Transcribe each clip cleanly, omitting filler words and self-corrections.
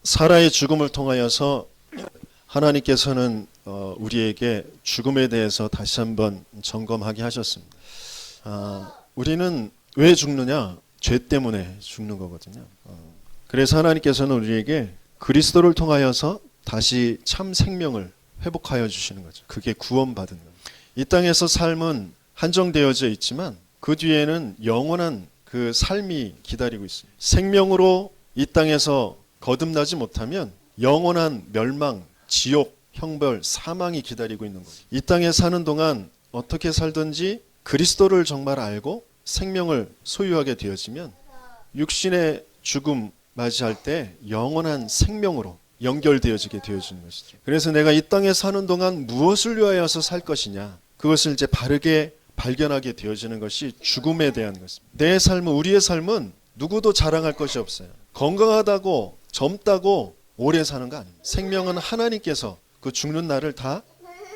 사라의 죽음을 통하여서 하나님께서는 우리에게 죽음에 대해서 다시 한번 점검하게 하셨습니다. 우리는 왜 죽느냐? 죄 때문에 죽는 거거든요. 그래서 하나님께서는 우리에게 그리스도를 통하여서 다시 참 생명을 회복하여 주시는 거죠. 그게 구원받은 것. 이 땅에서 삶은 한정되어져 있지만 그 뒤에는 영원한 그 삶이 기다리고 있어요. 생명으로 이 땅에서 거듭나지 못하면 영원한 멸망, 지옥, 형벌, 사망이 기다리고 있는 거예요. 이 땅에 사는 동안 어떻게 살든지 그리스도를 정말 알고 생명을 소유하게 되어지면 육신의 죽음 맞이할 때 영원한 생명으로 연결되어지게 되어지는 것이죠. 그래서 내가 이 땅에 사는 동안 무엇을 위하여서 살 것이냐, 그것을 이제 바르게 발견하게 되어지는 것이 죽음에 대한 것입니다. 내 삶은, 우리의 삶은 누구도 자랑할 것이 없어요. 건강하다고 젊다고 오래 사는 거 아닙니다. 생명은 하나님께서 그 죽는 날을 다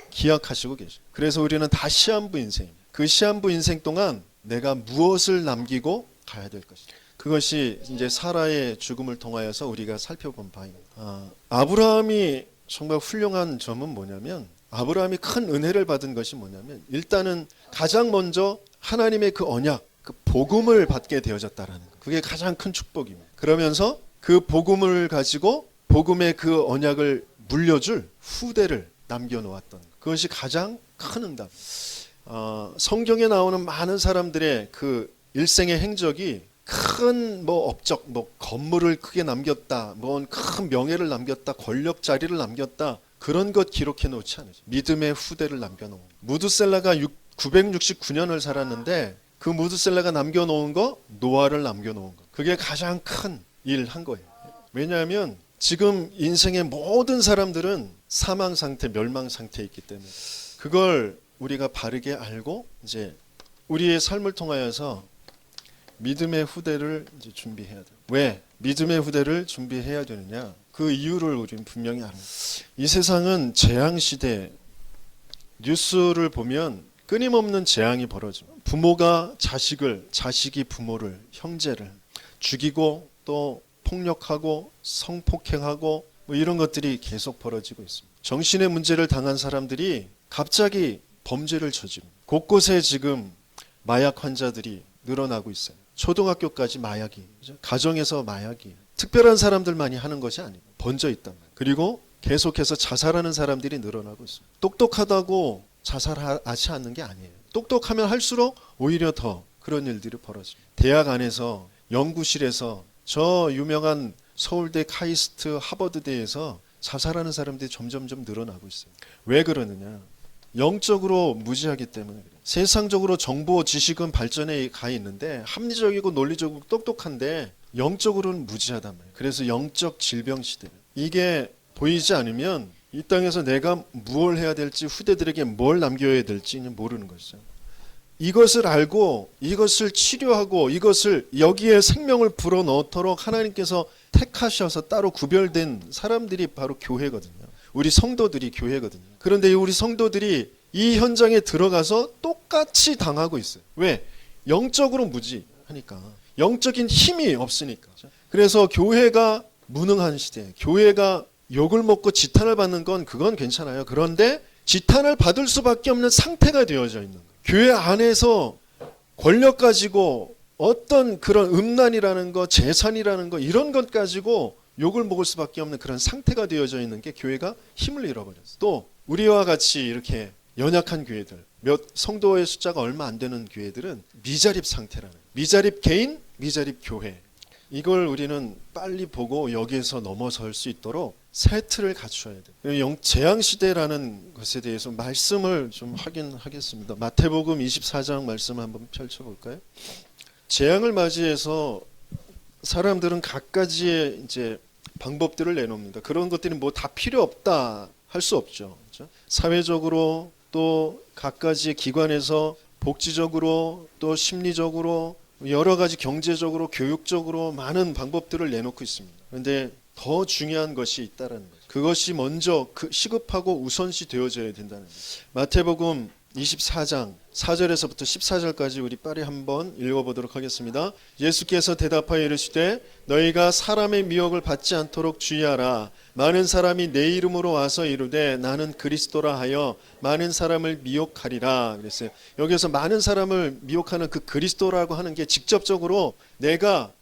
기약하시고 계셔요. 그래서 우리는 다 시한부 인생입니다. 그 시한부 인생 동안 내가 무엇을 남기고 가야 될 것이죠. 그것이 이제 사라의 죽음을 통하여서 우리가 살펴본 바입니다. 아브라함이 정말 훌륭한 점은 뭐냐면, 아브라함이 큰 은혜를 받은 것이 뭐냐면, 일단은 가장 먼저 하나님의 그 언약, 그 복음을 받게 되어졌다라는 것. 그게 가장 큰 축복입니다. 그러면서 그 복음을 가지고 복음의 그 언약을 물려줄 후대를 남겨놓았던 것. 그것이 가장 큰 응답. 성경에 나오는 많은 사람들의 그 일생의 행적이 큰 업적, 건물을 크게 남겼다, 큰 명예를 남겼다, 권력 자리를 남겼다, 그런 것 기록해 놓지 않으죠. 믿음의 후대를 남겨놓은. 무드셀라가 969년을 살았는데 그 무드셀라가 남겨놓은 거, 노아를 남겨놓은 거. 그게 가장 큰 일 한 거예요. 왜냐하면 지금 인생의 모든 사람들은 사망 상태, 멸망 상태에 있기 때문에 그걸 우리가 바르게 알고 이제 우리의 삶을 통하여서 믿음의 후대를 이제 준비해야 돼요. 왜 믿음의 후대를 준비해야 되느냐? 그 이유를 우리는 분명히 압니다. 이 세상은 재앙 시대. 뉴스를 보면 끊임없는 재앙이 벌어져요. 부모가 자식을, 자식이 부모를, 형제를 죽이고 또 폭력하고 성폭행하고 이런 것들이 계속 벌어지고 있습니다. 정신의 문제를 당한 사람들이 갑자기 범죄를 저지릅니다. 곳곳에 지금 마약 환자들이 늘어나고 있어요. 초등학교까지 마약이, 가정에서 마약이, 특별한 사람들만이 하는 것이 아니고 번져 있단 말이에요. 그리고 계속해서 자살하는 사람들이 늘어나고 있어요. 똑똑하다고 자살하지 않는 게 아니에요. 똑똑하면 할수록 오히려 더 그런 일들이 벌어집니다. 대학 안에서, 연구실에서, 저 유명한 서울대, 카이스트, 하버드대에서 자살하는 사람들이 점점점 늘어나고 있어요. 왜 그러느냐? 영적으로 무지하기 때문에 그래요. 세상적으로 정보, 지식은 발전해 가 있는데 합리적이고 논리적으로 똑똑한데 영적으로는 무지하단 말이에요. 그래서 영적 질병 시대. 이게 보이지 않으면 이 땅에서 내가 무엇을 해야 될지, 후대들에게 뭘 남겨야 될지 모르는 것이죠. 이것을 알고 이것을 치료하고 이것을 여기에 생명을 불어넣도록 하나님께서 택하셔서 따로 구별된 사람들이 바로 교회거든요. 우리 성도들이 교회거든요. 그런데 우리 성도들이 이 현장에 들어가서 똑같이 당하고 있어요. 왜? 영적으로 무지하니까. 영적인 힘이 없으니까. 그래서 교회가 무능한 시대, 교회가 욕을 먹고 지탄을 받는 건 그건 괜찮아요. 그런데 지탄을 받을 수밖에 없는 상태가 되어져 있는 거예요. 교회 안에서 권력 가지고 어떤 그런 음란이라는 거, 재산이라는 거, 이런 것 가지고 욕을 먹을 수밖에 없는 그런 상태가 되어져 있는 게 교회가 힘을 잃어버렸어요. 또 우리와 같이 이렇게 연약한 교회들, 몇 성도의 숫자가 얼마 안 되는 교회들은 미자립 상태라는 거예요. 미자립 개인, 미자립 교회. 이걸 우리는 빨리 보고 여기에서 넘어설 수 있도록 새 틀을 갖춰야 돼요. 재앙시대라는 것에 대해서 말씀을 좀 하긴 하겠습니다. 마태복음 24장 말씀 한번 펼쳐볼까요? 재앙을 맞이해서 사람들은 갖가지의 이제 방법들을 내놓습니다. 그런 것들이 다 필요 없다 할 수 없죠. 그렇죠? 사회적으로 또 갖가지의 기관에서 복지적으로 또 심리적으로 여러 가지 경제적으로 교육적으로 많은 방법들을 내놓고 있습니다. 그런데 더 중요한 것이 있다는 거죠. 그것이 먼저 시급하고 우선시 되어져야 된다는 거죠. 마태복음 24장 4절에서부터 14절까지 우리 빨리 한번 읽어보도록 하겠습니다. 예수께서 대답하여 이르시되 너희가 사람의 미혹을 받지 않도록 주의하라. 많은 사람이 내 이름으로 와서 이르되 나는 그리스도라 하여 많은 사람을 미혹하리라 그랬어요. 여기서 많은 사람을 미혹하는 그 그리스도라고 하는 게 직접적으로 내가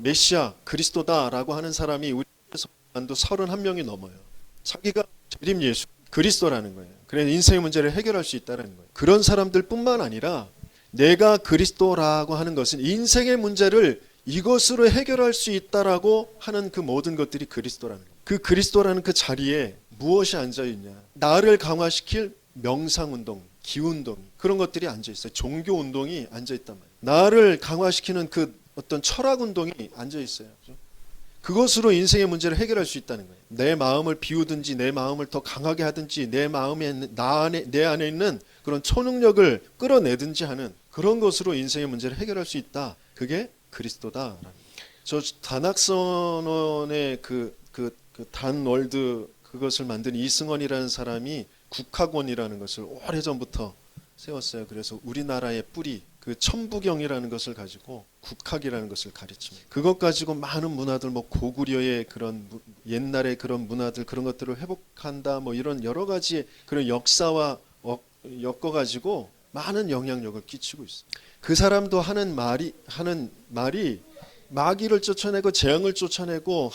메시아 그리스도다라고 하는 사람이 우리에서 만도 31명이 넘어요. 자기가 재림 예수 그리스도라는 거예요. 그래서 인생의 문제를 해결할 수 있다는 거예요. 그런 사람들뿐만 아니라 내가 그리스도라고 하는 것은 인생의 문제를 이것으로 해결할 수 있다라고 하는 그 모든 것들이 그리스도라는 거예요. 그 그리스도라는 그 자리에 무엇이 앉아있냐. 나를 강화시킬 명상운동, 기운동 그런 것들이 앉아있어요. 종교운동이 앉아있단 말이에요. 나를 강화시키는 그 어떤 철학운동이 앉아있어요. 그것으로 인생의 문제를 해결할 수 있다는 거예요. 내 마음을 비우든지 내 마음을 더 강하게 하든지 내 마음에 내 안에 있는 그런 초능력을 끌어내든지 하는 그런 것으로 인생의 문제를 해결할 수 있다. 그게 그리스도다. 저 단학선언의 그 단월드 그것을 만든 이승원이라는 사람이 국학원이라는 것을 오래전부터 세웠어요. 그래서 우리나라의 뿌리 그 천부경이라는 것을 가지고 국학이라는 것을 가르칩니다. 그것 가지고 많은 문화들 뭐 고구려의 그런 옛날의 그런 문화들 그런 것들을 회복한다 뭐 이런 여러 가지 그런 역사와 엮어 가지고 많은 영향력을 끼치고 있어요. 그 사람도 하는 말이 마귀를 쫓아내고 재앙을 쫓아내고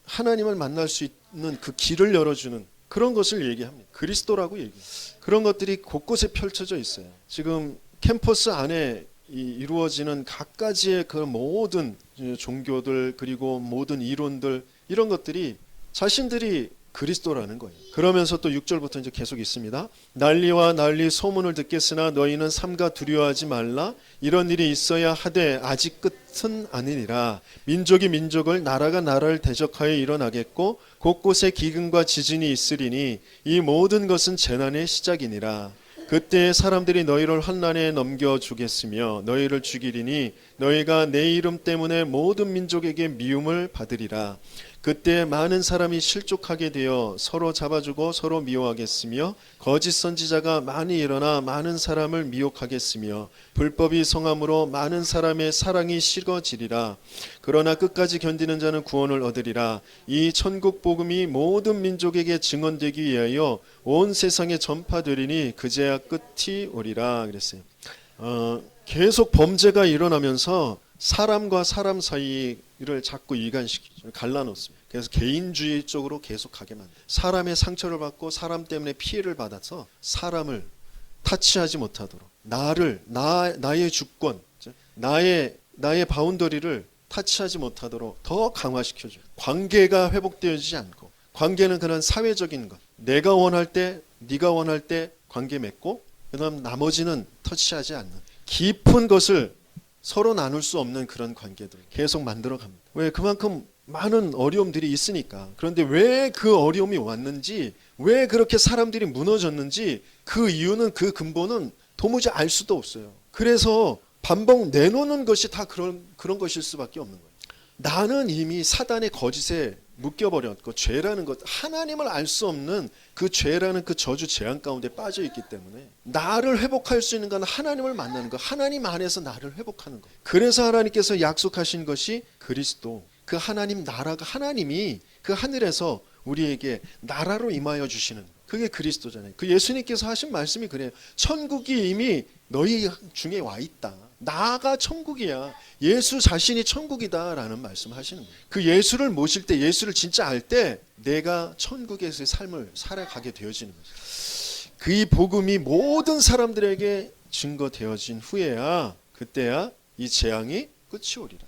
하나님을 만날 수 있는 그 길을 열어주는 그런 것을 얘기합니다. 그리스도라고 얘기해요. 그런 것들이 곳곳에 펼쳐져 있어요. 지금 캠퍼스 안에 이루어지는 각가지의 그 모든 종교들 그리고 모든 이론들 이런 것들이 자신들이 그리스도라는 거예요. 그러면서 또 6절부터 이제 계속 있습니다. 난리와 난리 소문을 듣겠으나 너희는 삼가 두려워하지 말라. 이런 일이 있어야 하되 아직 끝은 아니니라. 민족이 민족을 나라가 나라를 대적하여 일어나겠고 곳곳에 기근과 지진이 있으리니 이 모든 것은 재난의 시작이니라. 그때 사람들이 너희를 환난에 넘겨주겠으며 너희를 죽이리니 너희가 내 이름 때문에 모든 민족에게 미움을 받으리라. 그때 많은 사람이 실족하게 되어 서로 잡아주고 서로 미워하겠으며 거짓 선지자가 많이 일어나 많은 사람을 미혹하겠으며 불법이 성함으로 많은 사람의 사랑이 식어지리라. 그러나 끝까지 견디는 자는 구원을 얻으리라. 이 천국 복음이 모든 민족에게 증언되기 위하여 온 세상에 전파되리니 그제야 끝이 오리라 그랬어요. 계속 범죄가 일어나면서 사람과 사람 사이를 자꾸 이간시키죠. 갈라놓습니다. 그래서 개인주의 쪽으로 계속 가게 만듭니다. 사람의 상처를 받고 사람 때문에 피해를 받아서 사람을 타치하지 못하도록 나의 주권, 나의 바운더리를 타치하지 못하도록 더 강화시켜줘요. 관계가 회복되지 않고 관계는 그런 사회적인 것. 내가 원할 때 네가 원할 때 관계 맺고 그다음 나머지는 터치하지 않는 깊은 것을 서로 나눌 수 없는 그런 관계들 계속 만들어 갑니다. 왜? 그만큼 많은 어려움들이 있으니까. 그런데 왜 그 어려움이 왔는지, 왜 그렇게 사람들이 무너졌는지 그 이유는 그 근본은 도무지 알 수도 없어요. 그래서 반복 내놓는 것이 다 그런 것일 수밖에 없는 거예요. 나는 이미 사단의 거짓에 묶여버렸고 죄라는 것, 하나님을 알 수 없는 그 죄라는 그 저주 재앙 가운데 빠져 있기 때문에 나를 회복할 수 있는 건 하나님을 만나는 것, 하나님 안에서 나를 회복하는 것. 그래서 하나님께서 약속하신 것이 그리스도, 그 하나님 나라가 하나님이 그 하늘에서 우리에게 나라로 임하여 주시는 그게 그리스도잖아요. 그 예수님께서 하신 말씀이 그래요. 천국이 이미 너희 중에 와 있다. 나가 천국이야. 예수 자신이 천국이다라는 말씀하시는 거예요. 그 예수를 모실 때, 예수를 진짜 알 때 내가 천국에서의 삶을 살아가게 되어지는 거죠. 그 복음이 모든 사람들에게 증거되어진 후에야 그때야 이 재앙이 끝이 오리라.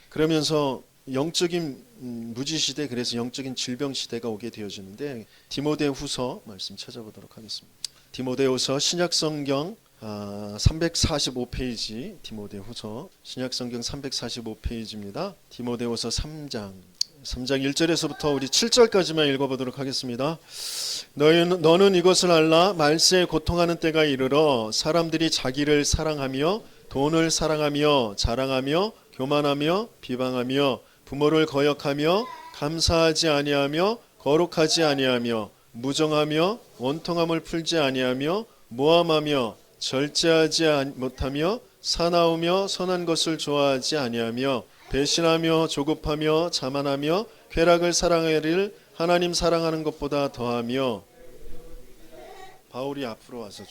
그러면서 영적인 무지시대, 그래서 영적인 질병시대가 오게 되어지는데 디모데후서 말씀 찾아보도록 하겠습니다. 디모데후서 신약성경 345페이지 디모데후서 신약성경 345페이지입니다. 디모데후서 3장 1절에서부터 우리 7절까지만 읽어보도록 하겠습니다. 너는 이것을 알라. 말세에 고통하는 때가 이르러 사람들이 자기를 사랑하며 돈을 사랑하며 자랑하며 교만하며 비방하며 부모를 거역하며 감사하지 아니하며 거룩하지 아니하며 무정하며 원통함을 풀지 아니하며 모함하며 절제하지 못하며 사나우며 선한 것을 좋아하지 아니하며 배신하며 조급하며 자만하며 쾌락을 사랑하기를 하나님 사랑하는 것보다 더하며. 바울이 앞으로 와서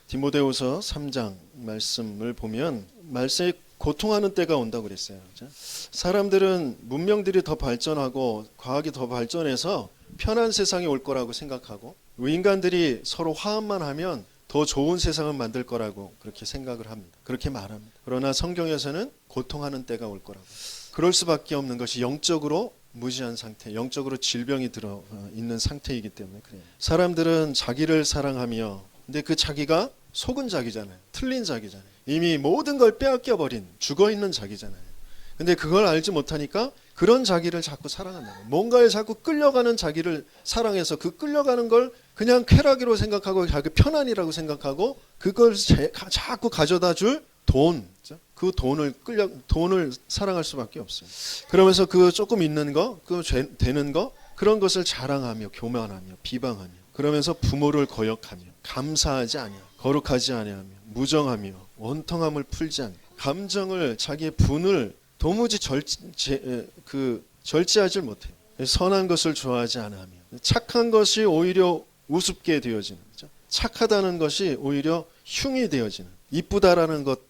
디모데후서 3장 말씀을 보면 말세에 고통하는 때가 온다고 그랬어요. 그렇죠? 사람들은 문명들이 더 발전하고 과학이 더 발전해서 편한 세상이 올 거라고 생각하고 인간들이 서로 화합만 하면 더 좋은 세상을 만들 거라고 그렇게 생각을 합니다. 그렇게 말합니다. 그러나 성경에서는 고통하는 때가 올 거라고. 그럴 수밖에 없는 것이 영적으로 무지한 상태, 영적으로 질병이 들어 있는 상태이기 때문에 그래요. 사람들은 자기를 사랑하며, 근데 그 자기가 속은 자기잖아요. 틀린 자기잖아요. 이미 모든 걸 빼앗겨 버린 죽어있는 자기잖아요. 근데 그걸 알지 못하니까 그런 자기를 자꾸 사랑한다는 거예요. 뭔가에 자꾸 끌려가는 자기를 사랑해서 그 끌려가는 걸 그냥 쾌락이라고 생각하고 자기 편안이라고 생각하고 그걸 자꾸 가져다 줄 돈, 그 돈을 사랑할 수밖에 없어요. 그러면서 그 조금 있는 거, 그 되는 거, 그런 것을 자랑하며 교만하며 비방하며 그러면서 부모를 거역하며 감사하지 아니하며 거룩하지 아니하며 무정하며 원통함을 풀지 않고 감정을 자기의 분을 도무지 절제하지 못해요. 선한 것을 좋아하지 않으며 착한 것이 오히려 우습게 되어지는 거죠. 착하다는 것이 오히려 흉이 되어지는, 이쁘다라는 것,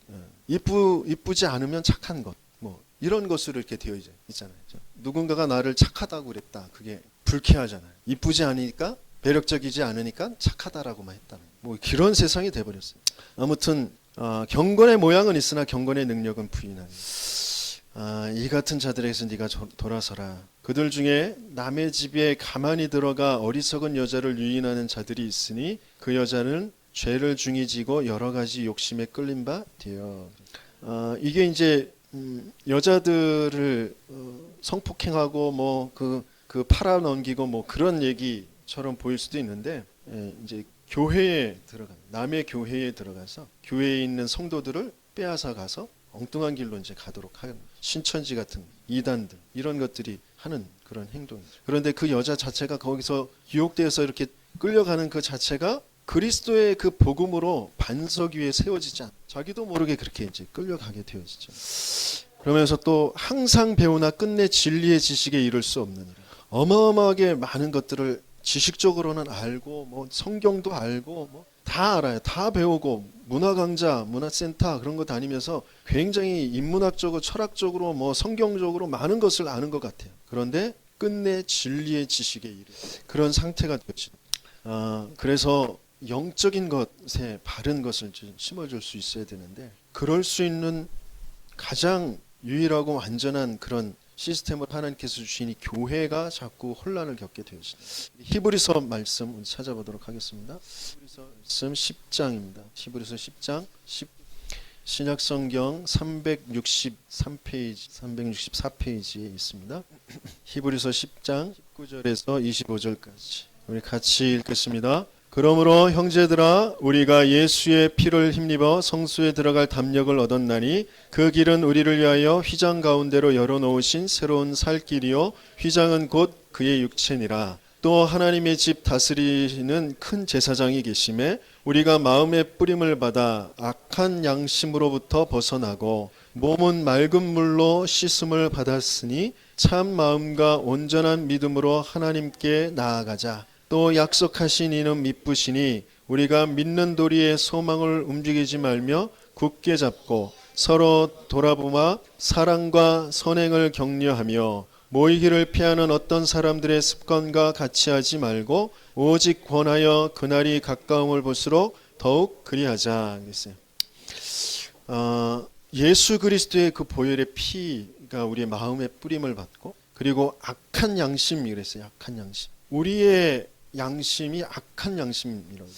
이쁘지 않으면 착한 것, 뭐 이런 것으로 이렇게 되어 있잖아요. 누군가가 나를 착하다고 그랬다. 그게 불쾌하잖아요. 이쁘지 않으니까, 매력적이지 않으니까 착하다라고만 했다는, 뭐 그런 세상이 돼버렸어요. 아무튼 경건의 모양은 있으나 경건의 능력은 부인하니. 이 같은 자들에게서 네가 돌아서라. 그들 중에 남의 집에 가만히 들어가 어리석은 여자를 유인하는 자들이 있으니 그 여자는 죄를 중히 지고 여러 가지 욕심에 끌린 바 되어. 이게 이제 여자들을 성폭행하고 뭐 그 팔아넘기고 뭐 그런 얘기처럼 보일 수도 있는데, 이제 교회에 들어가, 남의 교회에 들어가서 교회에 있는 성도들을 빼앗아 가서 엉뚱한 길로 이제 가도록 하는 신천지 같은 이단들, 이런 것들이 하는 그런 행동이죠. 그런데 그 여자 자체가 거기서 유혹되어서 이렇게 끌려가는 그 자체가 그리스도의 그 복음으로 반석 위에 세워지지 않아. 자기도 모르게 그렇게 이제 끌려가게 되어지죠. 그러면서 또 항상 배우나 끝내 진리의 지식에 이를 수 없는, 어마어마하게 많은 것들을 지식적으로는 알고 뭐 성경도 알고 뭐 다 알아요. 다 배우고 문화강좌, 문화센터 그런 거 다니면서 굉장히 인문학적으로 철학적으로 뭐 성경적으로 많은 것을 아는 것 같아요. 그런데 끝내 진리의 지식에 이르는 그런 상태가 되죠. 그래서 영적인 것에 바른 것을 심어줄 수 있어야 되는데, 그럴 수 있는 가장 유일하고 완전한 그런 시스템을 하나님께서 주시니 교회가 자꾸 혼란을 겪게 되었습니다. 히브리서 말씀 찾아보도록 하겠습니다. 히브리서 말씀 10장입니다. 히브리서 10장 신약성경 363페이지, 364페이지에 있습니다. 히브리서 10장 19절에서 25절까지 우리 같이 읽겠습니다. 그러므로 형제들아, 우리가 예수의 피를 힘입어 성수에 들어갈 담력을 얻었나니 그 길은 우리를 위하여 휘장 가운데로 열어놓으신 새로운 살 길이요 휘장은 곧 그의 육체니라. 또 하나님의 집 다스리는 큰 제사장이 계심에 우리가 마음의 뿌림을 받아 악한 양심으로부터 벗어나고 몸은 맑은 물로 씻음을 받았으니 참 마음과 온전한 믿음으로 하나님께 나아가자. 또 약속하신 이는 미쁘시니 우리가 믿는 도리의 소망을 움직이지 말며 굳게 잡고 서로 돌아보아 사랑과 선행을 격려하며 모이기를 피하는 어떤 사람들의 습관과 같이 하지 말고 오직 권하여 그날이 가까움을 볼수록 더욱 그리하자. 그랬어요. 예수 그리스도의 그 보혈의 피가 우리의 마음의 뿌림을 받고, 그리고 악한 양심, 그랬어요. 악한 양심. 우리의 양심이 악한 양심이라고.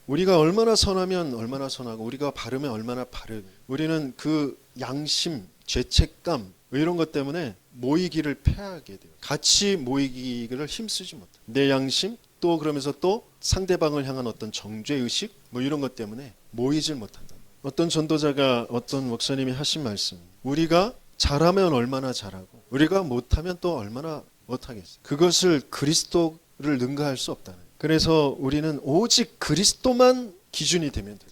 우리가 얼마나 선하면 얼마나 선하고 우리가 바르면 얼마나 바르고, 우리는 그 양심, 죄책감 이런 것 때문에 모이기를 패하게 돼요. 같이 모이기를 힘쓰지 못해요. 내 양심, 또 그러면서 또 상대방을 향한 어떤 정죄의식 뭐 이런 것 때문에 모이질 못한다. 어떤 전도자가, 어떤 목사님이 하신 말씀, 우리가 잘하면 얼마나 잘하고 우리가 못하면 또 얼마나 못하겠어요. 그것을 그리스도를 능가할 수 없다는. 그래서 우리는 오직 그리스도만 기준이 되면 돼요.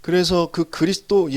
그래서 그 그리스도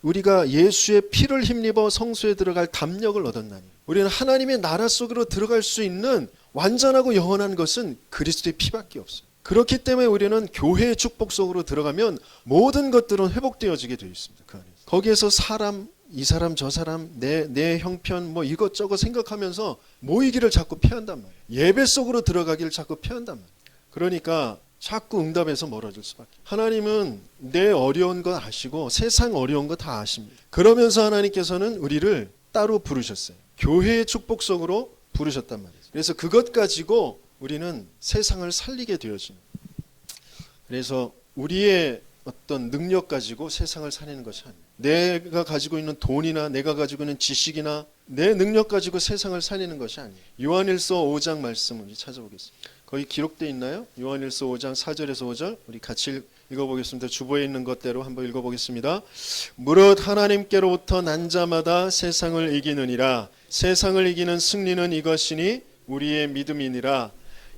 우리가 예수의 피를 힘입어 성소에 들어갈 담력을 얻었나니 우리는 하나님의 나라 속으로 들어갈 수 있는 완전하고 영원한 것은 그리스도의 피밖에 없어요. 그렇기 때문에 우리는 교회의 축복 속으로 들어가면 모든 것들은 회복되어지게 되어 있습니다. 그 안에서. 거기에서 사람, 이 사람 저 사람, 내 형편 뭐 이것저것 생각하면서 모이기를 자꾸 피한단 말이에요. 예배 속으로 들어가기를 자꾸 피한단 말이에요. 그러니까 자꾸 응답에서 멀어질 수밖에. 하나님은 내 어려운 거 아시고 세상 어려운 거 다 아십니다. 그러면서 하나님께서는 우리를 따로 부르셨어요. 교회의 축복 속으로 부르셨단 말이에요. 그래서 그것 가지고 우리는 세상을 살리게 되어지는. 그래서 우리의 어떤 능력 가지고 세상을 살리는 것이 아니에요. 내가 가지고 있는 돈이나 내가 가지고 있는 지식이나 내 능력 가지고 세상을 살리는 것이 아니에요. 요한일서 5장 말씀을 찾아보겠습니다. 거기 기록되어 있나요? 요한일서 5장 4절에서 5절 우리 같이 읽어보겠습니다. 주보에 있는 것대로 한번 읽어보겠습니다. 무릇 하나님께로부터 난 자마다 세상을 이기느니라. 세상을 이기는 승리는 이것이니 우리의 믿음이니라.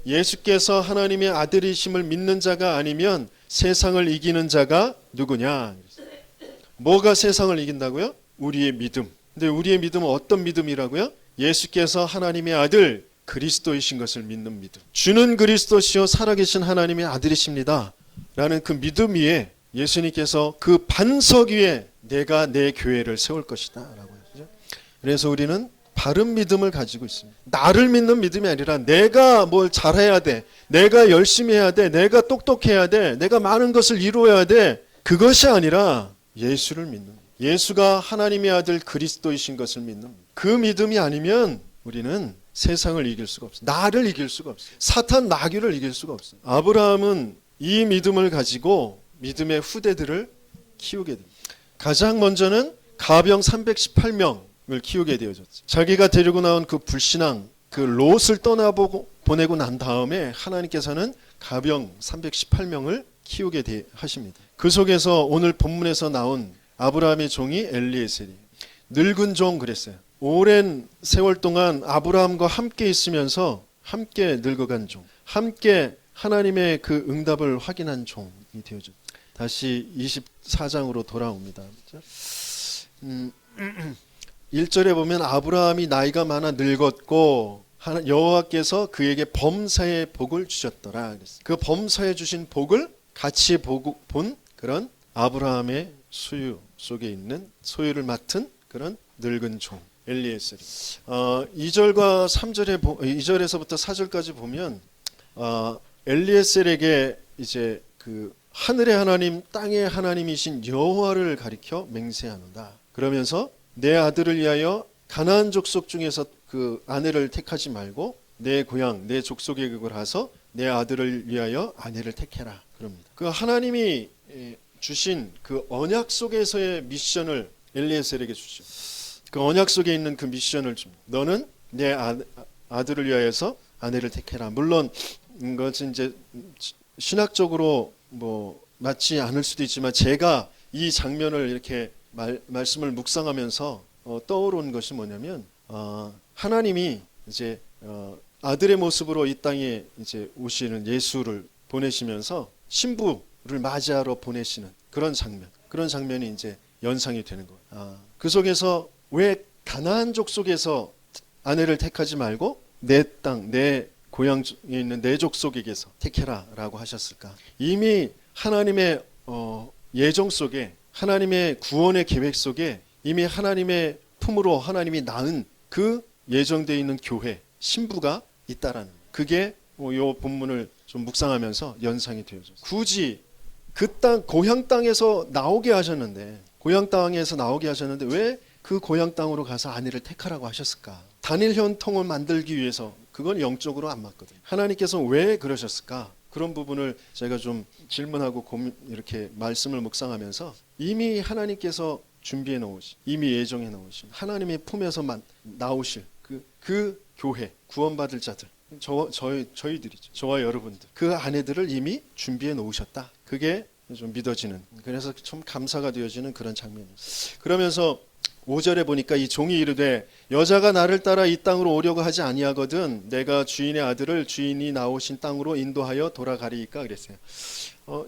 예수께서 하나님의 아들이심을 믿는 자가 아니면 세상을 이기는 자가 누구냐? 뭐가 세상을 이긴다고요? 우리의 믿음. 근데 우리의 믿음은 어떤 믿음이라고요? 예수께서 하나님의 아들 그리스도이신 것을 믿는 믿음. 주는 그리스도시요 살아계신 하나님의 아들이십니다 라는 그 믿음 위에 예수님께서 그 반석 위에 내가 내 교회를 세울 것이다 라고 하죠. 그래서 우리는 바른 믿음을 가지고 있습니다. 나를 믿는 믿음이 아니라 내가 뭘 잘해야 돼, 내가 열심히 해야 돼, 내가 똑똑해야 돼, 내가 많은 것을 이루어야 돼, 그것이 아니라 예수를 믿는, 예수가 하나님의 아들 그리스도이신 것을 믿는 그 믿음이 아니면 우리는 세상을 이길 수가 없어요. 나를 이길 수가 없어요. 사탄 마귀를 이길 수가 없어요. 아브라함은 이 믿음을 가지고 믿음의 후대들을 키우게 됩니다. 가장 먼저는 가병 318명을 키우게 되어졌죠. 자기가 데리고 나온 그 불신앙, 그 롯을 떠나보내고 난 다음에 하나님께서는 가병 318명을 키우게 하십니다. 그 속에서 오늘 본문에서 나온 아브라함의 종이 엘리에셀이 늙은 종 그랬어요. 오랜 세월 동안 아브라함과 함께 있으면서 함께 늙어간 종, 함께 하나님의 그 응답을 확인한 종이 되어졌죠. 다시 24장으로 돌아옵니다. 1절에 보면 아브라함이 나이가 많아 늙었고 여호와께서 그에게 범사의 복을 주셨더라. 그 범사에 주신 복을 같이 본 그런 아브라함의 소유 속에 있는 소유를 맡은 그런 늙은 종 엘리에셀이 2절과 3절에 2절에서부터 4절까지 보면 엘리에셀에게 이제 그 하늘의 하나님 땅의 하나님이신 여호와를 가리켜 맹세하는다. 그러면서 내 아들을 위하여 가나안 족속 중에서 그 아내를 택하지 말고 내 고향 내 족속의 극을 하서 내 아들을 위하여 아내를 택해라. 그럽니다. 그 하나님이 주신 그 언약 속에서의 미션을 엘리에셀에게 주죠. 그 언약 속에 있는 그 미션을 줍니다. 너는 내 아들을 위하여서 아내를 택해라. 물론 이것은 이제 신학적으로 뭐 맞지 않을 수도 있지만 제가 이 장면을 이렇게 말씀을 묵상하면서 떠오른 것이 뭐냐면 하나님이 이제 아들의 모습으로 이 땅에 이제 오시는 예수를 보내시면서 신부를 맞이하러 보내시는 그런 장면이 이제 연상이 되는 거예요. 그 속에서 왜 가나안 족속에서 아내를 택하지 말고 내 땅, 내 고향에 있는 내 족속에게서 택해라라고 하셨을까? 이미 하나님의 예정 속에 하나님의 구원의 계획 속에 이미 하나님의 품으로 하나님이 낳은 그 예정되어 있는 교회 신부가 있다라는 그게 이 본문을 좀 묵상하면서 연상이 되어졌어요. 굳이 그 땅 고향 땅에서 나오게 하셨는데 왜 그 고향 땅으로 가서 아내를 택하라고 하셨을까? 단일 현통을 만들기 위해서 그건 영적으로 안 맞거든요. 하나님께서 왜 그러셨을까? 그런 부분을 제가 좀 질문하고 이렇게 말씀을 묵상하면서 이미 하나님께서 준비해 놓으신, 이미 예정해 놓으신 하나님의 품에서 나오실 그 교회, 구원받을 자들, 저희들이죠. 저와 여러분들. 그 아내들을 이미 준비해 놓으셨다. 그게 좀 믿어지는, 그래서 좀 감사가 되어지는 그런 장면이에요. 그러면서 5절에 보니까 이 종이 이르되 여자가 나를 따라 이 땅으로 오려고 하지 아니하거든 내가 주인의 아들을 주인이 나오신 땅으로 인도하여 돌아가리이까 그랬어요.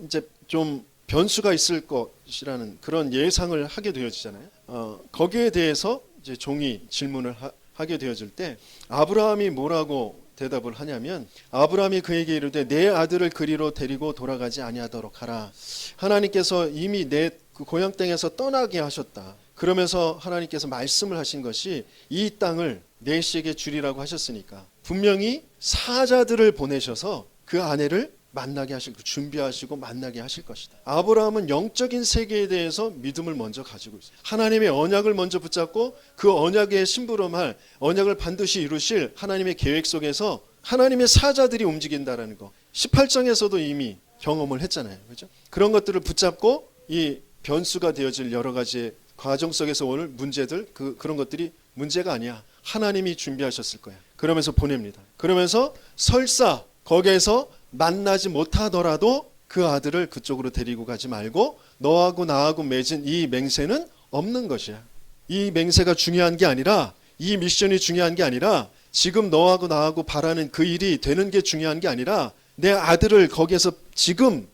이제 좀 변수가 있을 것이라는 그런 예상을 하게 되어지잖아요. 거기에 대해서 이제 종이 질문을 하게 되어질 때 아브라함이 뭐라고 대답을 하냐면 아브라함이 그에게 이르되 내 아들을 그리로 데리고 돌아가지 아니하도록 하라. 하나님께서 이미 내 그 고향 땅에서 떠나게 하셨다. 그러면서 하나님께서 말씀을 하신 것이 이 땅을 내 씨에게 주리라고 하셨으니까 분명히 사자들을 보내셔서 그 아내를 만나게 하시고 준비하시고 만나게 하실 것이다. 아브라함은 영적인 세계에 대해서 믿음을 먼저 가지고 있어요. 하나님의 언약을 먼저 붙잡고 그 언약의 심부름할 언약을 반드시 이루실 하나님의 계획 속에서 하나님의 사자들이 움직인다라는 거 18장에서도 이미 경험을 했잖아요. 그렇죠? 그런 것들을 붙잡고 이 변수가 되어질 여러 가지 과정 속에서 오늘 문제들 그런 것들이 문제가 아니야. 하나님이 준비하셨을 거야. 그러면서 보냅니다. 그러면서 설사 거기에서 만나지 못하더라도 그 아들을 그쪽으로 데리고 가지 말고 너하고 나하고 맺은 이 맹세는 없는 것이야. 이 맹세가 중요한 게 아니라 이 미션이 중요한 게 아니라 지금 너하고 나하고 바라는 그 일이 되는 게 중요한 게 아니라 내 아들을 거기에서 지금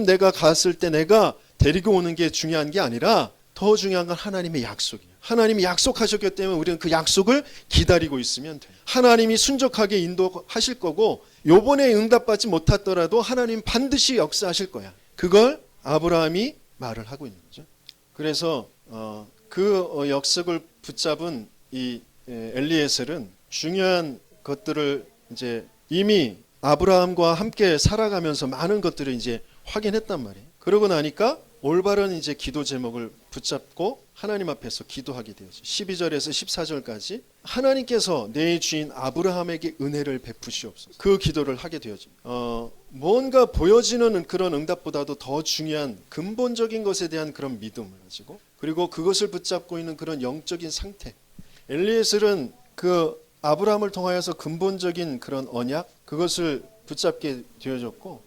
내가 갔을 때 내가 데리고 오는 게 중요한 게 아니라 더 중요한 건 하나님의 약속이에요. 하나님이 약속하셨기 때문에 우리는 그 약속을 기다리고 있으면 돼요. 하나님이 순종하게 인도하실 거고 요번에 응답받지 못하더라도 하나님 반드시 역사하실 거야. 그걸 아브라함이 말을 하고 있는 거죠. 그래서 그 약속을 붙잡은 이 엘리에셀은 중요한 것들을 이제 이미 아브라함과 함께 살아가면서 많은 것들을 이제 확인했단 말이에요. 그러고 나니까 올바른 이제 기도 제목을 붙잡고 하나님 앞에서 기도하게 되었죠. 12절에서 14절까지 하나님께서 내 주인 아브라함에게 은혜를 베푸시옵소서. 그 기도를 하게 되었죠. 뭔가 보여지는 그런 응답보다도 더 중요한 근본적인 것에 대한 그런 믿음을 가지고 그리고 그것을 붙잡고 있는 그런 영적인 상태. 엘리에셀은 그 아브라함을 통하여서 근본적인 그런 언약 그것을 붙잡게 되어졌고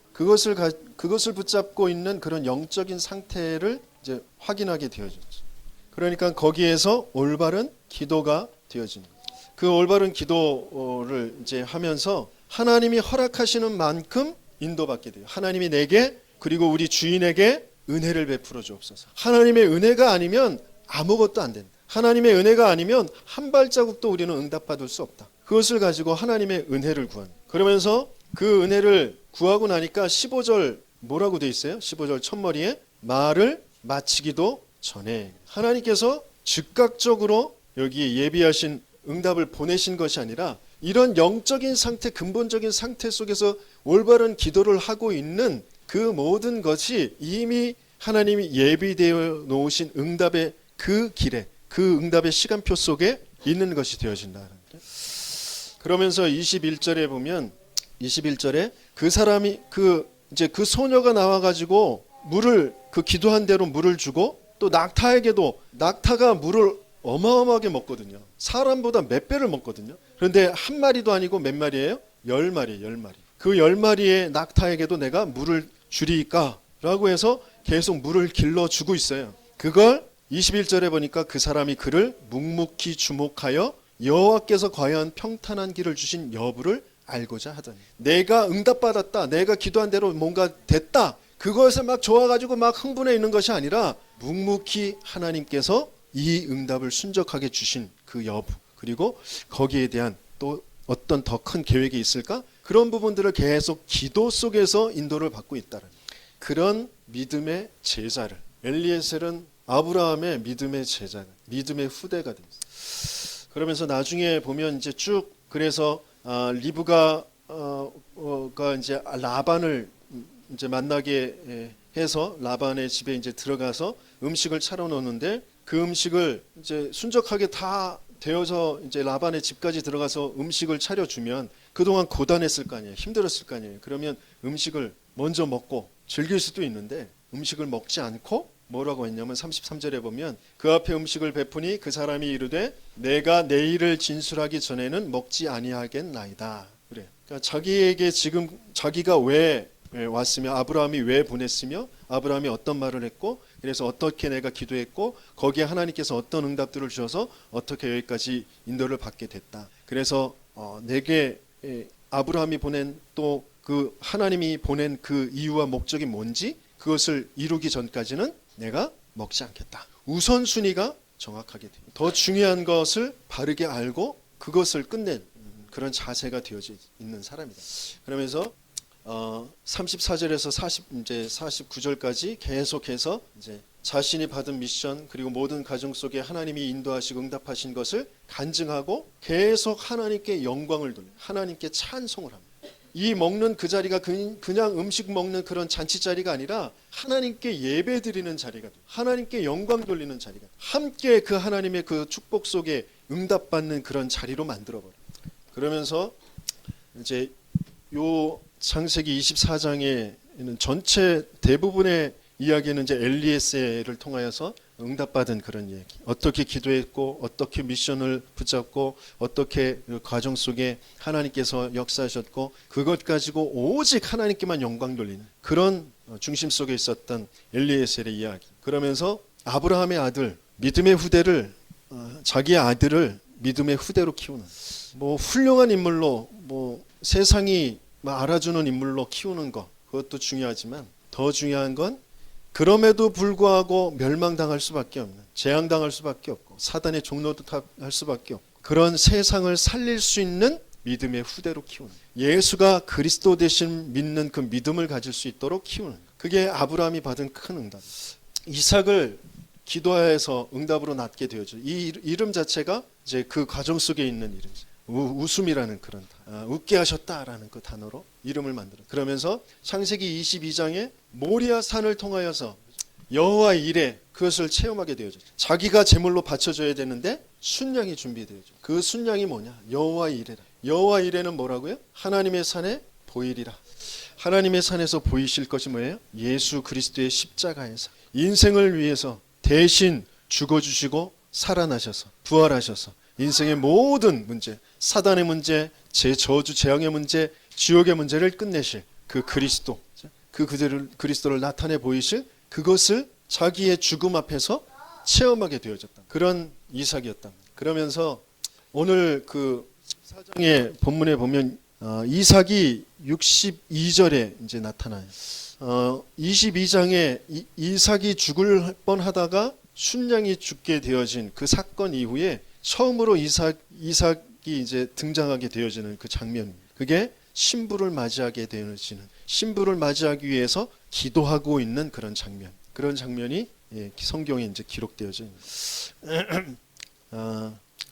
그것을 붙잡고 있는 그런 영적인 상태를 이제 확인하게 되어졌죠. 그러니까 거기에서 올바른 기도가 되어지는 거예요. 그 올바른 기도를 이제 하면서 하나님이 허락하시는 만큼 인도받게 돼요. 하나님이 내게 그리고 우리 주인에게 은혜를 베풀어 주옵소서. 하나님의 은혜가 아니면 아무것도 안 된다. 하나님의 은혜가 아니면 한 발자국도 우리는 응답받을 수 없다. 그것을 가지고 하나님의 은혜를 구하는. 그러면서 그 은혜를 구하고 나니까 15절 뭐라고 돼 있어요? 15절 첫머리에 말을 마치기도 전에 하나님께서 즉각적으로 여기 예비하신 응답을 보내신 것이 아니라 이런 영적인 상태, 근본적인 상태 속에서 올바른 기도를 하고 있는 그 모든 것이 이미 하나님이 예비되어 놓으신 응답의 그 길에 그 응답의 시간표 속에 있는 것이 되어진다는 거예요. 그러면서 21절에 보면 21절에 그 사람이 이제 그 소녀가 나와 가지고 물을 그 기도한 대로 물을 주고 또 낙타에게도 낙타가 물을 어마어마하게 먹거든요. 사람보다 몇 배를 먹거든요. 그런데 한 마리도 아니고 몇 마리예요? 10마리, 10마리. 그 10마리의 낙타에게도 내가 물을 주리까? 라고 해서 계속 물을 길러주고 있어요. 그걸 21절에 보니까 그 사람이 그를 묵묵히 주목하여 여호와께서 과연 평탄한 길을 주신 여부를 알고자 하더니 내가 응답받았다. 내가 기도한 대로 뭔가 됐다. 그것에 막 좋아가지고 막 흥분해 있는 것이 아니라 묵묵히 하나님께서 이 응답을 순적하게 주신 그 여부 그리고 거기에 대한 또 어떤 더 큰 계획이 있을까? 그런 부분들을 계속 기도 속에서 인도를 받고 있다는 그런 믿음의 제자를 엘리에셀은 아브라함의 믿음의 제자, 믿음의 후대가 됩니다. 그러면서 나중에 보면 이제 쭉 그래서 리브가 이제 라반을 이제 만나게 해서 라반의 집에 이제 들어가서 음식을 차려 놓는데 그 음식을 이제 순적하게 다 되어서 이제 라반의 집까지 들어가서 음식을 차려 주면 그동안 고단했을 거 아니에요. 힘들었을 거 아니에요. 그러면 음식을 먼저 먹고 즐길 수도 있는데 음식을 먹지 않고 뭐라고 했냐면 33절에 보면 그 앞에 음식을 베푸니 그 사람이 이르되 내가 내일을 진술하기 전에는 먹지 아니하겠나이다. 그래. 그러니까 자기에게 지금 자기가 왜 왔으며 아브라함이 왜 보냈으며 아브라함이 어떤 말을 했고 그래서 어떻게 내가 기도했고 거기에 하나님께서 어떤 응답들을 주셔서 어떻게 여기까지 인도를 받게 됐다. 그래서 내게 아브라함이 보낸 또 그 하나님이 보낸 그 이유와 목적이 뭔지 그것을 이루기 전까지는 내가 먹지 않겠다. 우선순위가 정확하게 돼요. 더 중요한 것을 바르게 알고 그것을 끝낸 그런 자세가 되어져 있는 사람이다. 그러면서 34절에서 49절까지 계속해서 이제 자신이 받은 미션 그리고 모든 가정 속에 하나님이 인도하시고 응답하신 것을 간증하고 계속 하나님께 영광을 돌려 하나님께 찬송을 합니다. 이 먹는 그 자리가 그냥 음식 먹는 그런 잔치 자리가 아니라 하나님께 예배 드리는 자리가 돼요. 하나님께 영광 돌리는 자리가 돼요. 함께 그 하나님의 그 축복 속에 응답받는 그런 자리로 만들어버려요. 그러면서 이제 요 창세기 24장에는 전체 대부분의 이야기는 이제 엘리에셀을 통하여서 응답받은 그런 얘기. 어떻게 기도했고 어떻게 미션을 붙잡고 어떻게 그 과정 속에 하나님께서 역사하셨고 그것 가지고 오직 하나님께만 영광 돌리는 그런 중심 속에 있었던 엘리에셀의 이야기. 그러면서 아브라함의 아들 믿음의 후대를 자기의 아들을 믿음의 후대로 키우는 뭐 훌륭한 인물로 뭐 세상이 알아주는 인물로 키우는 것 그것도 중요하지만 더 중요한 건 그럼에도 불구하고 멸망당할 수밖에 없는 재앙당할 수밖에 없고 사단의 종로도 할 수밖에 없고 그런 세상을 살릴 수 있는 믿음의 후대로 키우는 예수가 그리스도 대신 믿는 그 믿음을 가질 수 있도록 키우는 그게 아브라함이 받은 큰 응답. 이삭을 기도하여서 응답으로 낳게 되어져. 이 이름 자체가 이제 그 과정 속에 있는 이름. 웃음이라는 그런 웃게 하셨다라는 그 단어로 이름을 만들어. 그러면서 창세기 22장에 모리아 산을 통하여서 여호와 일에 그것을 체험하게 되어졌죠. 자기가 제물로 바쳐줘야 되는데 순양이 준비되어져. 그 순양이 뭐냐? 여호와 일에라. 여호와 일에는 뭐라고요? 하나님의 산에 보이리라. 하나님의 산에서 보이실 것이 뭐예요? 예수 그리스도의 십자가에서 인생을 위해서 대신 죽어주시고 살아나셔서 부활하셔서 인생의 모든 문제, 사단의 문제, 저주, 재앙의 문제, 지옥의 문제를 끝내실 그 그리스도, 그리스도를 나타내 보이실 그것을 자기의 죽음 앞에서 체험하게 되어졌다. 그런 이삭이었다. 그러면서 오늘 그 14장의 본문에 보면 이삭이 62절에 이제 나타나요. 22장에 이삭이 죽을 뻔하다가 순양이 죽게 되어진 그 사건 이후에 처음으로 이삭이 이제 등장하게 되어지는 그 장면. 그게 신부를 맞이하게 되어지는 신부를 맞이하기 위해서 기도하고 있는 그런 장면. 그런 장면이 성경에 이제 기록되어져 있는.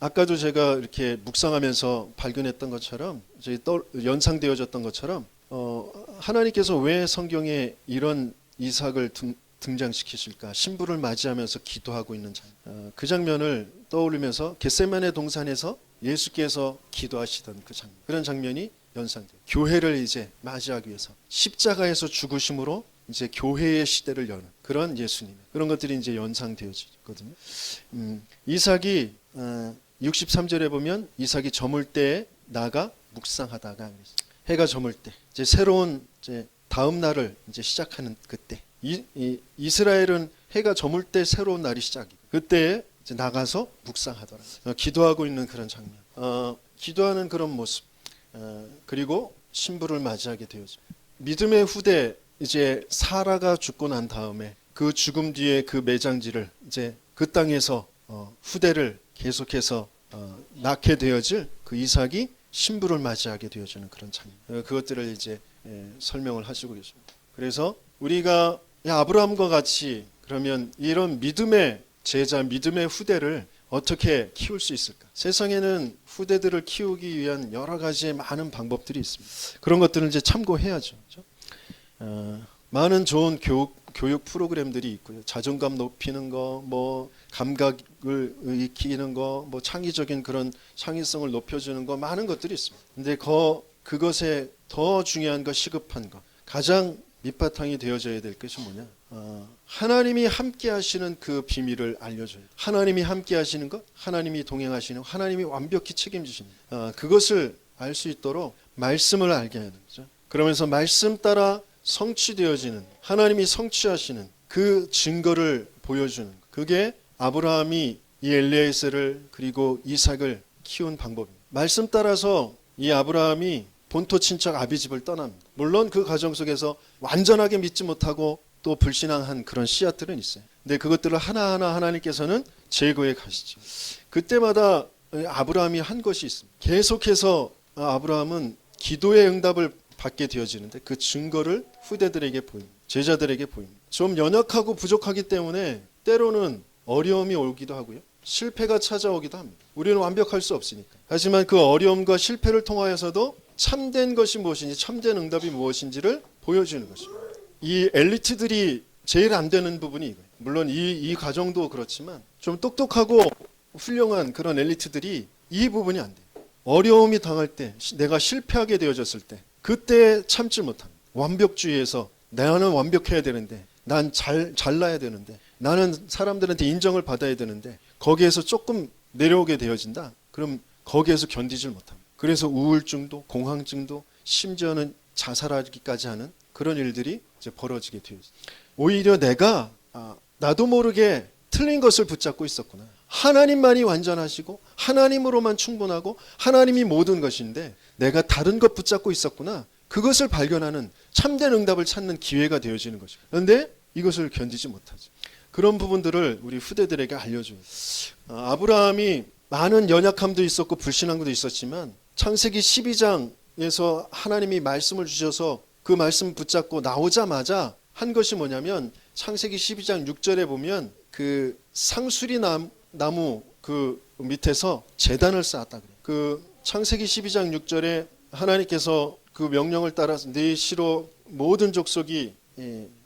아까도 제가 이렇게 묵상하면서 발견했던 것처럼 연상되어졌던 것처럼 하나님께서 왜 성경에 이런 이삭을 등장시키실까? 신부를 맞이하면서 기도하고 있는 장면. 그 장면을 떠올리면서 겟세마네 동산에서 예수께서 기도하시던 그 장면. 그런 장면이 연상돼요. 교회를 이제 맞이하기 위해서 십자가에서 죽으심으로 이제 교회의 시대를 여는 그런 예수님. 그런 것들이 이제 연상되어지거든요. 이삭이 63절에 보면 이삭이 저물 때에 나가 묵상하다가 해가 저물 때 이제 새로운 이제 다음 날을 이제 시작하는 그때 이스라엘은 해가 저물 때 새로운 날이 시작이고 그때 이제 나가서 묵상하더라. 기도하고 있는 그런 장면. 기도하는 그런 모습. 그리고 신부를 맞이하게 되어져. 믿음의 후대 이제 사라가 죽고 난 다음에 그 죽음 뒤에 그 매장지를 이제 그 땅에서 후대를 계속해서 낳게 되어질 그 이삭이 신부를 맞이하게 되어지는 그런 장면. 그것들을 이제 설명을 하시고 계십니다. 그래서 우리가 아브라함과 같이 그러면 이런 믿음의 제자, 믿음의 후대를 어떻게 키울 수 있을까? 세상에는 후대들을 키우기 위한 여러 가지의 많은 방법들이 있습니다. 그런 것들을 이제 참고해야죠. 그렇죠? 많은 좋은 교육 프로그램들이 있고요. 자존감 높이는 거, 뭐 감각을 익히는 거, 뭐 창의적인 그런 창의성을 높여주는 거 많은 것들이 있습니다. 근데 그것에 더 중요한 거, 시급한 거, 가장 밑바탕이 되어져야 될 것이 뭐냐? 하나님이 함께 하시는 그 비밀을 알려줘요. 하나님이 함께 하시는 것, 하나님이 동행하시는 것, 하나님이 완벽히 책임지시는 것. 그것을 알 수 있도록 말씀을 알게 하는 거죠. 그러면서 말씀 따라 성취되어지는 하나님이 성취하시는 그 증거를 보여주는 것. 그게 아브라함이 이 엘리에셀을 그리고 이삭을 키운 방법입니다. 말씀 따라서 이 아브라함이 본토 친척 아비집을 떠납니다. 물론 그 과정 속에서 완전하게 믿지 못하고 또 불신앙한 그런 씨앗들은 있어요. 근데 그것들을 하나하나 하나님께서는 제거해 가시죠. 그때마다 아브라함이 한 것이 있습니다. 계속해서 아브라함은 기도의 응답을 받게 되어지는데 그 증거를 후대들에게 보입니다. 제자들에게 보입니다. 좀 연약하고 부족하기 때문에 때로는 어려움이 오기도 하고요. 실패가 찾아오기도 합니다. 우리는 완벽할 수 없으니까. 하지만 그 어려움과 실패를 통하여서도 참된 것이 무엇인지, 참된 응답이 무엇인지를 보여주는 것입니다. 이 엘리트들이 제일 안 되는 부분이 이거예요. 물론 이 과정도 그렇지만 좀 똑똑하고 훌륭한 그런 엘리트들이 이 부분이 안 돼요. 어려움이 당할 때, 내가 실패하게 되어졌을 때 그때 참지 못합니다. 완벽주의에서 나는 완벽해야 되는데, 난 잘나야 되는데, 나는 사람들한테 인정을 받아야 되는데 거기에서 조금 내려오게 되어진다. 그럼 거기에서 견디질 못합니다. 그래서 우울증도 공황증도 심지어는 자살하기까지 하는 그런 일들이 이제 벌어지게 되어집니다. 오히려 내가 나도 모르게 틀린 것을 붙잡고 있었구나. 하나님만이 완전하시고 하나님으로만 충분하고 하나님이 모든 것인데 내가 다른 것 붙잡고 있었구나. 그것을 발견하는 참된 응답을 찾는 기회가 되어지는 것이고, 그런데 이것을 견디지 못하죠. 그런 부분들을 우리 후대들에게 알려줘요. 아브라함이 많은 연약함도 있었고 불신앙도 있었지만 창세기 12장에서 하나님이 말씀을 주셔서 그 말씀 붙잡고 나오자마자 한 것이 뭐냐면 창세기 12장 6절에 보면 그 상수리 나무 그 밑에서 제단을 쌓았다 그래요. 그 창세기 12장 6절에 하나님께서 그 명령을 따라서 네 시로 모든 족속이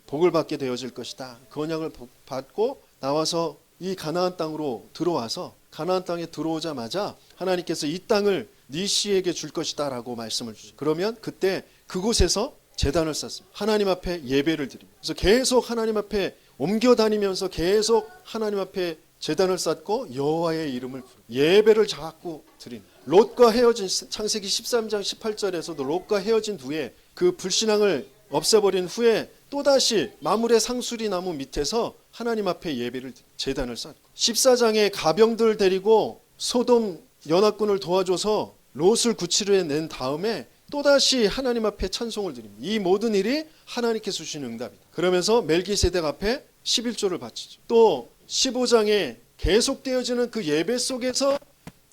복을 받게 되어질 것이다. 그 언약을 받고 나와서 이 가나안 땅으로 들어와서 가나안 땅에 들어오자마자 하나님께서 이 땅을 네 씨에게 줄 것이다 라고 말씀을 주죠. 그러면 그때 그곳에서 제단을 쌓습니다. 하나님 앞에 예배를 드립니다. 그래서 계속 하나님 앞에 옮겨 다니면서 계속 하나님 앞에 제단을 쌓고 여호와의 이름을 부르고 예배를 자꾸 드립니다. 롯과 헤어진 창세기 13장 18절에서도 롯과 헤어진 후에 그 불신앙을 없애버린 후에 또다시 마물의 상수리 나무 밑에서 하나님 앞에 예배를 제단을 쌓고 14장에 가병들 데리고 소돔 연합군을 도와줘서 롯을 구치려 낸 다음에 또다시 하나님 앞에 찬송을 드립니다. 이 모든 일이 하나님께서 주신 응답이다. 그러면서 멜기세덱 앞에 11조를 바치죠. 또 15장에 계속되어지는 그 예배 속에서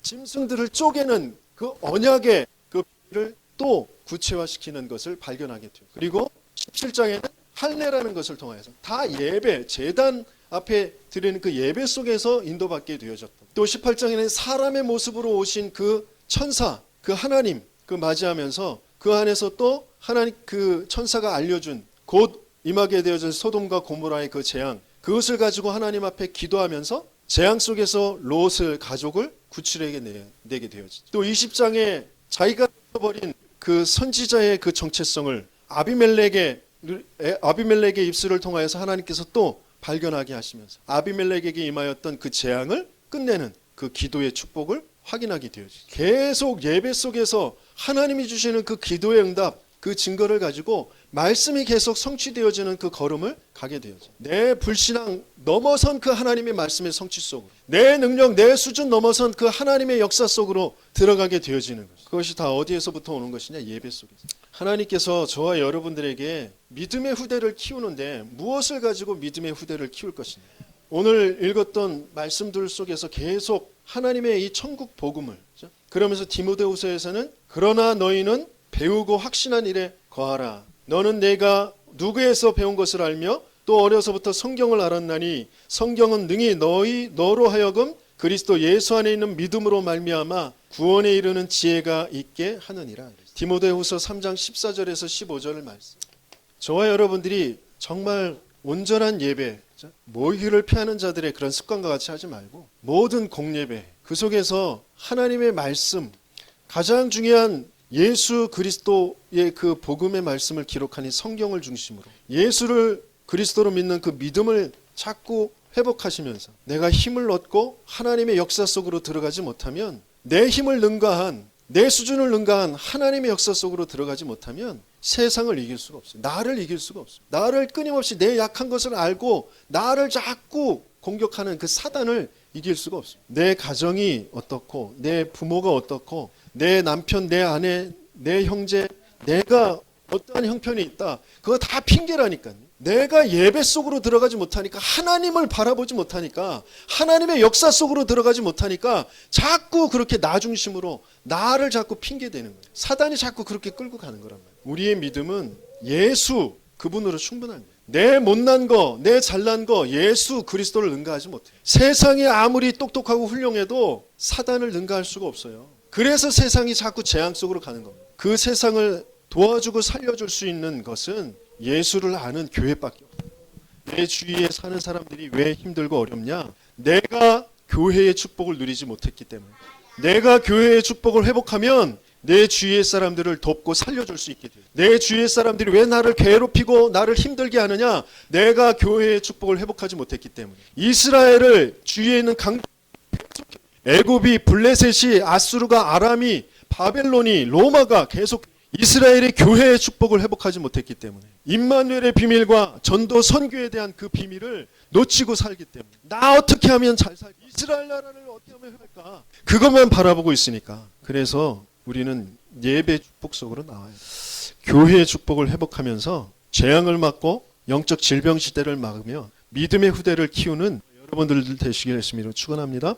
짐승들을 쪼개는 그 언약의 그 비를 또 구체화시키는 것을 발견하게 돼요. 그리고 17장에는 할례라는 것을 통해서 다 예배, 제단 앞에 드리는 그 예배 속에서 인도받게 되어졌다. 또 18장에는 사람의 모습으로 오신 그 천사, 그 하나님 그 맞이하면서 그 안에서 또 하나님 그 천사가 알려준 곧 임하게 되어진 소돔과 고모라의 그 재앙, 그것을 가지고 하나님 앞에 기도하면서 재앙 속에서 롯을 가족을 구출에게 내게 되어지죠. 또 20장에 자기가 버린 그 선지자의 그 정체성을 아비멜렉의 입술을 통하여서 하나님께서 또 발견하게 하시면서 아비멜렉에게 임하였던 그 재앙을 끝내는 그 기도의 축복을 확인하게 되어지죠. 계속 예배 속에서 하나님이 주시는 그 기도의 응답, 그 증거를 가지고 말씀이 계속 성취되어지는 그 걸음을 가게 되어져. 내 불신앙 넘어선 그 하나님의 말씀의 성취 속으로, 내 능력, 내 수준 넘어선 그 하나님의 역사 속으로 들어가게 되어지는 것. 그것이 다 어디에서부터 오는 것이냐? 예배 속에서. 하나님께서 저와 여러분들에게 믿음의 후대를 키우는데 무엇을 가지고 믿음의 후대를 키울 것이냐? 오늘 읽었던 말씀들 속에서 계속 하나님의 이 천국 복음을, 그렇죠? 그러면서 디모데후서에서는 그러나 너희는 배우고 확신한 일에 거하라. 너는 내가 누구에서 배운 것을 알며 또 어려서부터 성경을 알았나니 성경은 능히 너로 하여금 그리스도 예수 안에 있는 믿음으로 말미암아 구원에 이르는 지혜가 있게 하느니라. 디모데후서 3장 14절에서 15절을 말씀. 저와 여러분들이 정말 온전한 예배, 모이기를 피하는 자들의 그런 습관과 같이 하지 말고 모든 공예배 그 속에서 하나님의 말씀, 가장 중요한 예수 그리스도의 그 복음의 말씀을 기록한 이 성경을 중심으로 예수를 그리스도로 믿는 그 믿음을 자꾸 회복하시면서 내가 힘을 얻고 하나님의 역사 속으로 들어가지 못하면 내 힘을 능가한 내 수준을 능가한 하나님의 역사 속으로 들어가지 못하면 세상을 이길 수가 없어요. 나를 이길 수가 없어요. 나를 끊임없이 내 약한 것을 알고 나를 자꾸 공격하는 그 사단을 이길 수가 없어요. 내 가정이 어떻고, 내 부모가 어떻고, 내 남편, 내 아내, 내 형제, 내가 어떠한 형편이 있다. 그거 다 핑계라니까요. 내가 예배 속으로 들어가지 못하니까, 하나님을 바라보지 못하니까, 하나님의 역사 속으로 들어가지 못하니까 자꾸 그렇게 나 중심으로 나를 자꾸 핑계대는 거예요. 사단이 자꾸 그렇게 끌고 가는 거란 말이에요. 우리의 믿음은 예수 그분으로 충분한 거예요. 내 못난 거, 내 잘난 거 예수 그리스도를 능가하지 못해요. 세상이 아무리 똑똑하고 훌륭해도 사단을 능가할 수가 없어요. 그래서 세상이 자꾸 재앙 속으로 가는 겁니다. 그 세상을 도와주고 살려줄 수 있는 것은 예수를 아는 교회밖에 없어요. 내 주위에 사는 사람들이 왜 힘들고 어렵냐? 내가 교회의 축복을 누리지 못했기 때문에. 내가 교회의 축복을 회복하면 내 주위의 사람들을 돕고 살려줄 수 있게 돼요. 내 주위의 사람들이 왜 나를 괴롭히고 나를 힘들게 하느냐? 내가 교회의 축복을 회복하지 못했기 때문에. 이스라엘을 주위에 있는 애굽이, 블레셋이, 아수르가, 아람이, 바벨론이, 로마가 계속 이스라엘의 교회의 축복을 회복하지 못했기 때문에, 임마누엘의 비밀과 전도 선교에 대한 그 비밀을 놓치고 살기 때문에, 나 어떻게 하면 잘 살까? 이스라엘 나라를 어떻게 하면 회복할까? 그것만 바라보고 있으니까. 그래서 우리는 예배 축복 속으로 나와요. 교회의 축복을 회복하면서 재앙을 막고 영적 질병 시대를 막으며 믿음의 후대를 키우는 여러분들 되시길 예수님으로 축원합니다.